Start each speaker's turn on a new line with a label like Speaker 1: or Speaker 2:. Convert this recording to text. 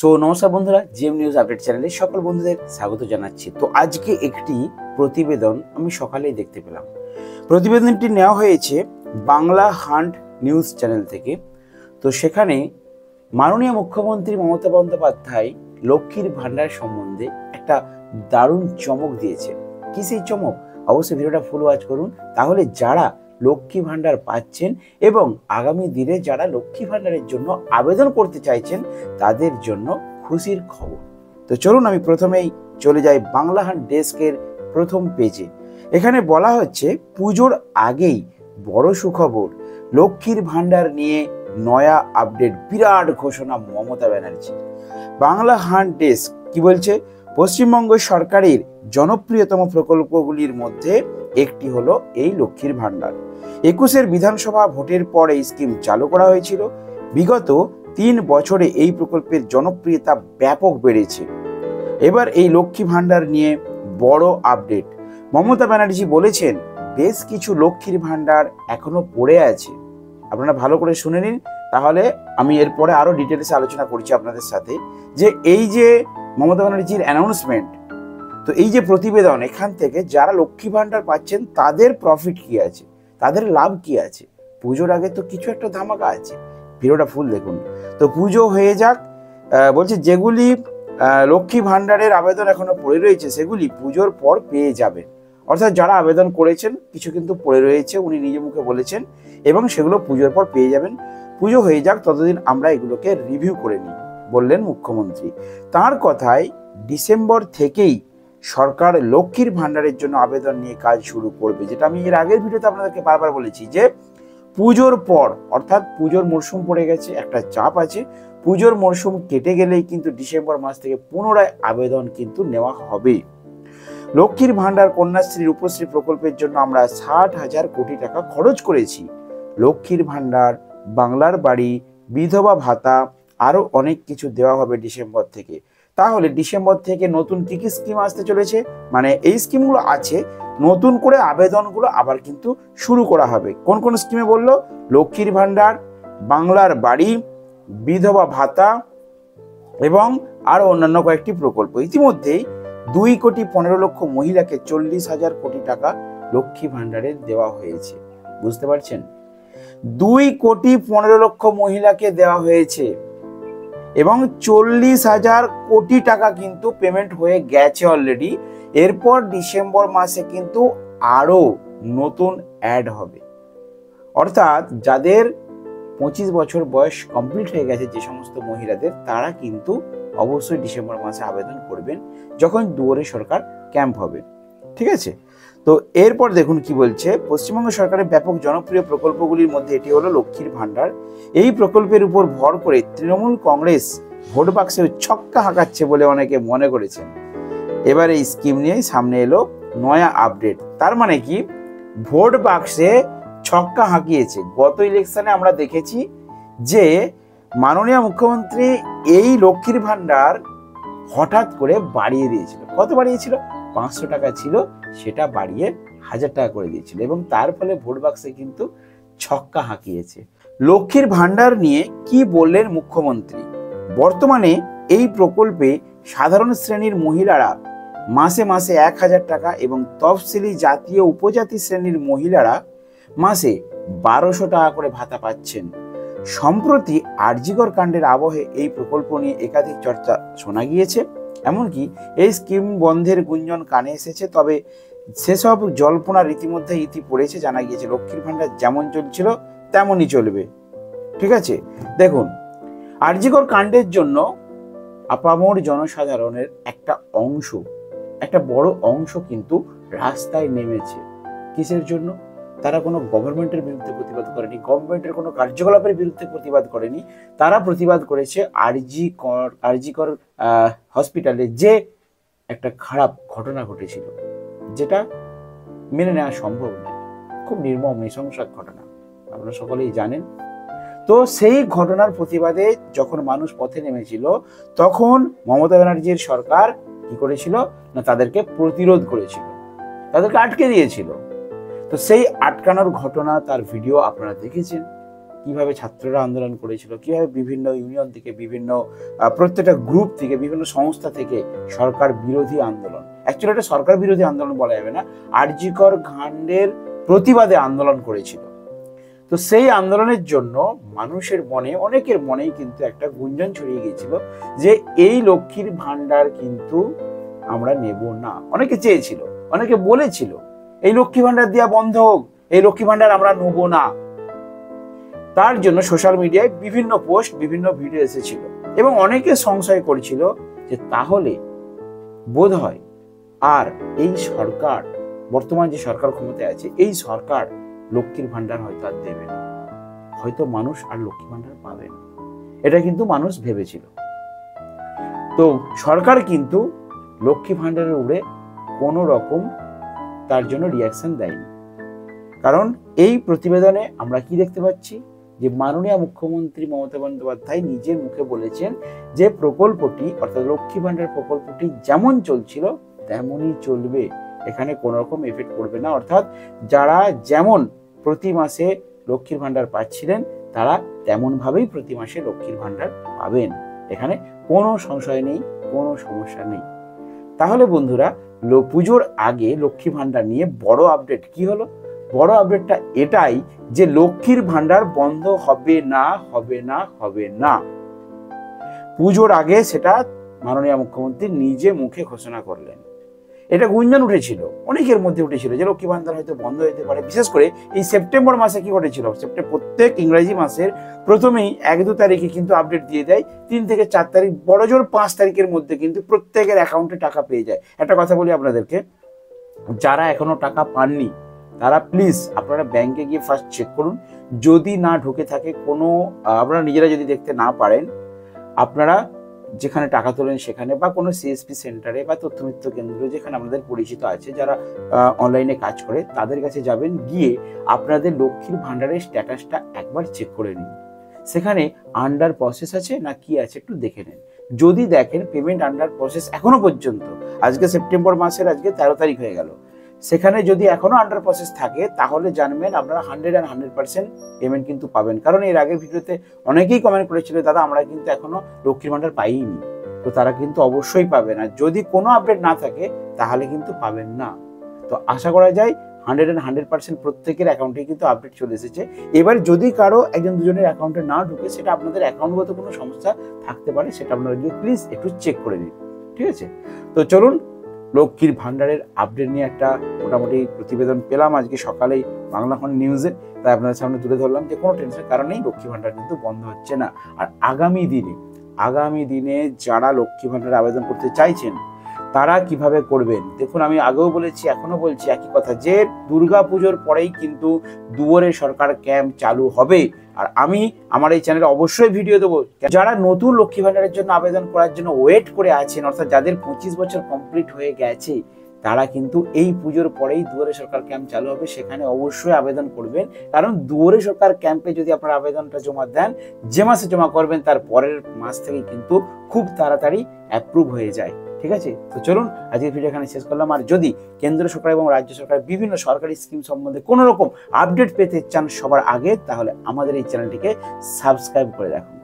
Speaker 1: তো নমস্কার বন্ধুরা, জিএম নিউজ আপডেট চ্যানেলে সকল বন্ধুদের স্বাগত জানাচ্ছি। তো আজকে একটি প্রতিবেদন আমি সকালেই দেখতে পেলাম। প্রতিবেদনটি নেওয়া হয়েছে বাংলা হান্ট নিউজ চ্যানেল থেকে। তো সেখানে মাননীয় মুখ্যমন্ত্রী মমতা বন্দ্যোপাধ্যায় লক্ষ্মীর ভান্ডার সম্বন্ধে একটা দারুণ চমক দিয়েছে। কি সেই চমক? অবশ্যই ভিডিওটা ফুল ওয়াচ করুন, তাহলে যারা লক্ষ্মী ভান্ডার পাচ্ছেন এবং আগামী দিনে যারা লক্ষ্মী ভান্ডারের জন্য আবেদন করতে চাইছেন তাদের জন্য খুশির খবর। তো চলুন আমি প্রথমেই চলে যাই বাংলা হান্ট ডেস্কের প্রথম পেজে। এখানে বলা হচ্ছে পুজোর আগেই বড় সুখবর, লক্ষ্মীর ভান্ডার নিয়ে নয়া আপডেট, বিরাট ঘোষণা মমতা ব্যানার্জি। বাংলা হান্ট ডেস্ক কি বলছে? পশ্চিমবঙ্গ সরকারের জনপ্রিয়তম প্রকল্পগুলির মধ্যে একটি হলো এই লক্ষ্মীর ভান্ডার। 21-এর বিধানসভা ভোটের পর এই স্কিম চালু করা হয়েছিল। বিগত 3 বছরে এই প্রকল্পের জনপ্রিয়তা ব্যাপক বেড়েছে। এবার এই লক্ষ্মী ভান্ডার নিয়ে বড় আপডেট। মমতা ব্যানার্জি বলেছেন বেশ কিছু লক্ষ্মীর ভান্ডার এখনো পড়ে আছে। আপনারা ভালো করে শুনে নিন, তাহলে আমি এরপরে আরো ডিটেলসে আলোচনা করছি আপনাদের সাথে। যে এই যে মমতা ব্যানার্জির অ্যানাউন্সমেন্ট, তো এই যে প্রতিবেদন, এখান থেকে যারা লক্ষ্মী ভান্ডার পাচ্ছেন তাদের প্রফিট কি আছে, তাদের লাভ কি আছে। পুজোর আগে তো কিছু একটা ধামাকা আছে, ভিডিওটা ফুল দেখুন। তো পুজো হয়ে যাক, বলছে যেগুলি লক্ষ্মী ভান্ডারের আবেদন এখনো পড়ে রয়েছে সেগুলি পুজোর পর পেয়ে যাবেন। অর্থাৎ যারা আবেদন করেছেন কিছু কিন্তু পড়ে রয়েছে, উনি নিজে মুখে বলেছেন, এবং সেগুলো পুজোর পর পেয়ে যাবেন। পুজো হয়ে যাক, ততদিন আমরা এগুলোকে রিভিউ করে নিই, বললেন মুখ্যমন্ত্রী। তার কথায় ডিসেম্বর থেকেই সরকার লক্ষ্মীর ভান্ডারের জন্য আবেদন নিয়ে কাজ শুরু করবে। যেটা আমি এর আগের ভিডিওতে আপনাদেরকে বারবার বলেছি যে পুজোর পর, অর্থাৎ পুজোর মরশুম পড়ে গেছে, একটা চাপ আছে। পুজোর মরশুম কেটে গেলেই কিন্তু ডিসেম্বর মাস থেকে পুনরায় আবেদন কিন্তু নেওয়া হবে। লক্ষ্মীর ভান্ডার, কন্যাশ্রী, রূপশ্রী প্রকল্পের জন্য আমরা 60,000 কোটি টাকা খরচ করেছি। লক্ষ্মীর ভান্ডার, বাংলার বাড়ি, বিধবা ভাতা, আরো অনেক কিছু দেওয়া হবে ডিসেম্বর থেকে। তাহলে ডিসেম্বর থেকে নতুন কি কি স্কিম আসতে চলেছে, মানে এই স্কিমগুলো আছে, নতুন করে আবেদনগুলো আবার কিন্তু শুরু করা হবে। কোন কোন স্কিমে বললো? লক্ষ্মীর ভান্ডার, বাংলার বাড়ি, বিধবা ভাতা এবং আরো অন্যান্য কয়েকটি প্রকল্প। ইতিমধ্যেই 2,15,00,000 মহিলাকে 40,000 কোটি টাকা লক্ষ্মী ভান্ডারের দেওয়া হয়েছে। বুঝতে পারছেন? 2,15,00,000 মহিলাকে দেওয়া হয়েছে এবং 40,000 কোটি টাকা কিন্তু পেমেন্ট হয়ে গেছে অলরেডি। এরপর ডিসেম্বর মাসে কিন্তু আরো নতুন অ্যাড হবে। অর্থাৎ যাদের 25 বছর বয়স কমপ্লিট হয়ে গেছে, যে সমস্ত মহিলাদের, তারা কিন্তু অবশ্যই ডিসেম্বর মাসে আবেদন করবেন যখন দুয়ারে সরকার ক্যাম্প হবে। ঠিক আছে? তো এরপর দেখুন কি বলছে। পশ্চিমবঙ্গ সরকারের ব্যাপক জনপ্রিয় প্রকল্পগুলির মধ্যে এটি হলো লক্ষ্মীর ভান্ডার। এই প্রকল্পের উপর ভর করে তৃণমূল কংগ্রেস ভোট বাক্সে ছক্কা হাঁকাচ্ছে বলে অনেকে মনে করেছেন। এবার এই স্কিম নিয়ে সামনে এলো নয়া আপডেট। তার মানে কি? ভোট বাক্সে ছক্কা হাঁকিয়েছে। গত ইলেকশনে আমরা দেখেছি যে মাননীয় মুখ্যমন্ত্রী এই লক্ষ্মীর ভান্ডার হঠাৎ করে বাড়িয়ে দিয়েছিল। কত বাড়িয়েছিল? 500 টাকা ছিল, সেটা বাড়িয়ে 1000 টাকা করে দিয়েছিল, এবং তার ফলে ভোট বাক্সে কিন্তু ছক্কা হাঁকিয়েছে। লক্ষ্মীর ভান্ডার নিয়ে কি বললেন মুখ্যমন্ত্রী? বর্তমানে এই প্রকল্পে সাধারণ শ্রেণীর মহিলারা মাসে মাসে 1,000 টাকা এবং তফসিলি জাতীয় উপজাতি শ্রেণীর মহিলারা মাসে 1200 টাকা করে ভাতা পাচ্ছেন। সম্প্রতি আরজিকর কাণ্ডের আবহে এই প্রকল্প নিয়ে একাধিক চর্চা শোনা গিয়েছে। এমনকি এই স্কিম বন্ধের গুঞ্জন কানে এসেছে। তবে সেসব জল্পনা রীতিমধ্যে ইতি পড়েছে। জানা গিয়েছে লক্ষ্মীর ভান্ডার যেমন চলছিল তেমনই চলবে। ঠিক আছে? দেখুন, আরজিকর কাণ্ডের জন্য আপামর জনসাধারণের একটা অংশ, একটা বড় অংশ কিন্তু রাস্তায় নেমেছে। কিসের জন্য? তারা কোনো গভর্নমেন্টের বিরুদ্ধে প্রতিবাদ করেনি, গভর্নমেন্টের কোনো কার্যকলাপের বিরুদ্ধে প্রতিবাদ করেনি। তারা প্রতিবাদ করেছে আরজিকর হসপিটালে যে একটা খারাপ ঘটনা ঘটেছিল, যেটা মেনে নেওয়া সম্ভব নয়। খুব নির্মম নৃশংস ঘটনা, আপনারা সকলেই জানেন। তো সেই ঘটনার প্রতিবাদে যখন মানুষ পথে নেমেছিল, তখন মমতা ব্যানার্জির সরকার কি করেছিল না, তাদেরকে প্রতিরোধ করেছিল, তাদেরকে আটকে দিয়েছিল। তো সেই আটকানোর ঘটনা, তার ভিডিও আপনারা দেখেছেন। কিভাবে ছাত্ররা আন্দোলন করেছিল, কিভাবে বিভিন্ন ইউনিয়ন থেকে, বিভিন্ন প্রত্যেকটা গ্রুপ থেকে, বিভিন্ন সংস্থা থেকে সরকার বিরোধী আন্দোলন, অ্যাকচুয়ালি এটা সরকার বিরোধী আন্দোলন বলা যাবে না, আর.জি. কর কাণ্ডের প্রতিবাদে আন্দোলন করেছিল। তো সেই আন্দোলনের জন্য মানুষের মনে, অনেকের মনেই কিন্তু একটা গুঞ্জন ছড়িয়ে গিয়েছিল যে এই লক্ষ্মীর ভান্ডার কিন্তু আমরা নেব না। অনেকে চেয়েছিল, অনেকে বলেছিল এই লক্ষ্মী ভান্ডার দেওয়া বন্ধ হোক, এই লক্ষ্মী ভান্ডার আমরা নেব না। তার জন্য সোশ্যাল মিডিয়ায় বিভিন্ন পোস্ট, বিভিন্ন ভিডিও এসেছিল এবং অনেকে সংশয় করছিল যে তাহলে বোধ হয় আর এই সরকার, বর্তমান যে সরকার ক্ষমতায় আছে, এই সরকার লক্ষ্মীর ভান্ডার হয়তো আর দেবে না, হয়তো মানুষ আর লক্ষ্মী ভান্ডার পাবে না, এটা কিন্তু মানুষ ভেবেছিল। তো সরকার কিন্তু লক্ষ্মী ভান্ডারের উপরে কোনো রকম তার জন্য রিয়াকশন দেয়নি। কারণ এই প্রতিবেদনে আমরা কি দেখতে পাচ্ছি যে মাননীয় মুখ্যমন্ত্রী মমতা বন্দ্যোপাধ্যায় নিজের মুখে বলেছেন যে প্রকল্পটি, অর্থাৎ লক্ষ্মী ভান্ডার প্রকল্পটি যেমন চলছিল তেমনই চলবে, এখানে কোনো রকম এফেক্ট করবে না। অর্থাৎ যারা যেমন প্রতি মাসে লক্ষ্মীর ভান্ডার পাচ্ছিলেন তারা তেমনভাবেই প্রতি মাসে লক্ষ্মীর ভান্ডার পাবেন, এখানে কোনো সংশয় নেই, কোনো সমস্যা নেই। তাহলে বন্ধুরা, পুজোর আগে লক্ষ্মী ভান্ডার নিয়ে বড় আপডেট কি হলো? বড় আপডেটটা এটাই যে লক্ষ্মীর ভান্ডার বন্ধ হবে না, হবে না, হবে না। পুজোর আগে সেটা মাননীয় মুখ্যমন্ত্রী নিজে মুখে ঘোষণা করলেন। এটা গুঞ্জন উঠেছিল, অনেকের মধ্যে উঠেছিল যে লক্ষ্মী ভান্ডার হয়তো বন্ধ হতে পারে। বিশেষ করে এই সেপ্টেম্বর মাসে কি ঘটেছিল, প্রত্যেক ইংরেজি মাসের প্রথমেই 1-2 তারিখে কিন্তু আপডেট দিয়ে দেয়, 3 থেকে 4 তারিখ, বড় জোর 5 তারিখের মধ্যে কিন্তু প্রত্যেকের অ্যাকাউন্টে টাকা পেয়ে যায়। একটা কথা বলি আপনাদেরকে, যারা এখনো টাকা পাননি তারা প্লিজ আপনারা ব্যাংকে গিয়ে ফার্স্ট চেক করুন। যদি না ঢুকে থাকে কোনো, আপনারা নিজেরা যদি দেখতে না পারেন, আপনারা যেখানে টাকা তোলেন সেখানে বা কোনো সিএসপি সেন্টারে বা তথ্যমিত্র কেন্দ্র যেখানে আমাদের পরিচিত আছে, যারা অনলাইনে কাজ করে, তাদের কাছে যাবেন, গিয়ে আপনাদের লক্ষ্মীর ভান্ডারের স্ট্যাটাসটা একবার চেক করে নিন। সেখানে আন্ডার প্রসেস আছে না কি আছে একটু দেখে নেন। যদি দেখেন পেমেন্ট আন্ডার প্রসেস এখনো পর্যন্ত, আজকে সেপ্টেম্বর মাসের আজকে 13 তারিখ হয়ে গেল, সেখানে যদি এখনো আন্ডার প্রসেস থাকে তাহলে জানবেন আপনারা 100% পেমেন্ট কিন্তু পাবেন। কারণ এর আগের ভিডিওতে অনেকেই কমেন্ট করেছিল, দাদা আমরা কিন্তু এখনো লক্ষ্মীর ভান্ডার পাইনি, তো তারা কিন্তু অবশ্যই পাবেন। আর যদি কোনো আপডেট না থাকে তাহলে কিন্তু পাবেন না। তো আশা করা যায় 100% প্রত্যেকের অ্যাকাউন্টে কিন্তু আপডেট চলে এসেছে। এবার যদি কারো একজন দুজনের অ্যাকাউন্টে না ঢুকে, সেটা আপনাদের অ্যাকাউন্টগত কোনো সমস্যা থাকতে পারে, সেটা আপনারা গিয়ে প্লিজ একটু চেক করে নিন, ঠিক আছে? তো চলুন, লক্ষ্মীর ভান্ডারের আপডেট নিয়ে একটা মোটামুটি প্রতিবেদন পেলাম আজকে সকালেই বাংলাখন নিউজে, তাই আপনাদের সামনে তুলে ধরলাম যে কোনো টেনশনের কারণেই লক্ষ্মী ভান্ডার কিন্তু বন্ধ হচ্ছে না। আর আগামী দিনে যারা লক্ষ্মী ভান্ডারে আবেদন করতে চাইছেন তারা কিভাবে করবেন, দেখুন আমি আগেও বলেছি, এখনো বলছি একই কথা, যে দুর্গাপুজোর পরেই কিন্তু দুয়ারে সরকার ক্যাম্প চালু হবে। আর আমি আমার এই চ্যানেলে অবশ্যই ভিডিও দেবো। যারা নতুন লক্ষ্মী ভান্ডারের জন্য আবেদন করার জন্য ওয়েট করে আছেন, অর্থাৎ যাদের 25 বছর কমপ্লিট হয়ে গেছে, তারা কিন্তু এই পুজোর পরেই দুয়ারে সরকার ক্যাম্প চালু হবে, সেখানে অবশ্যই আবেদন করবেন। কারণ দুয়ারে সরকার ক্যাম্পে যদি আপনারা আবেদনটা জমা দেন, যে মাসে জমা করবেন তার পরের মাস থেকে কিন্তু খুব তাড়াতাড়ি অ্যাপ্রুভ হয়ে যায়, ঠিক আছে? তো চলুন আজকের ভিডিও এখানে শেষ করলাম। আর যদি কেন্দ্র সরকার এবং রাজ্য সরকার বিভিন্ন সরকারি স্কিম সম্বন্ধে কোনো রকম আপডেট পেতে চান সবার আগে, তাহলে আমাদের এই চ্যানেলটিকে সাবস্ক্রাইব করে রাখুন।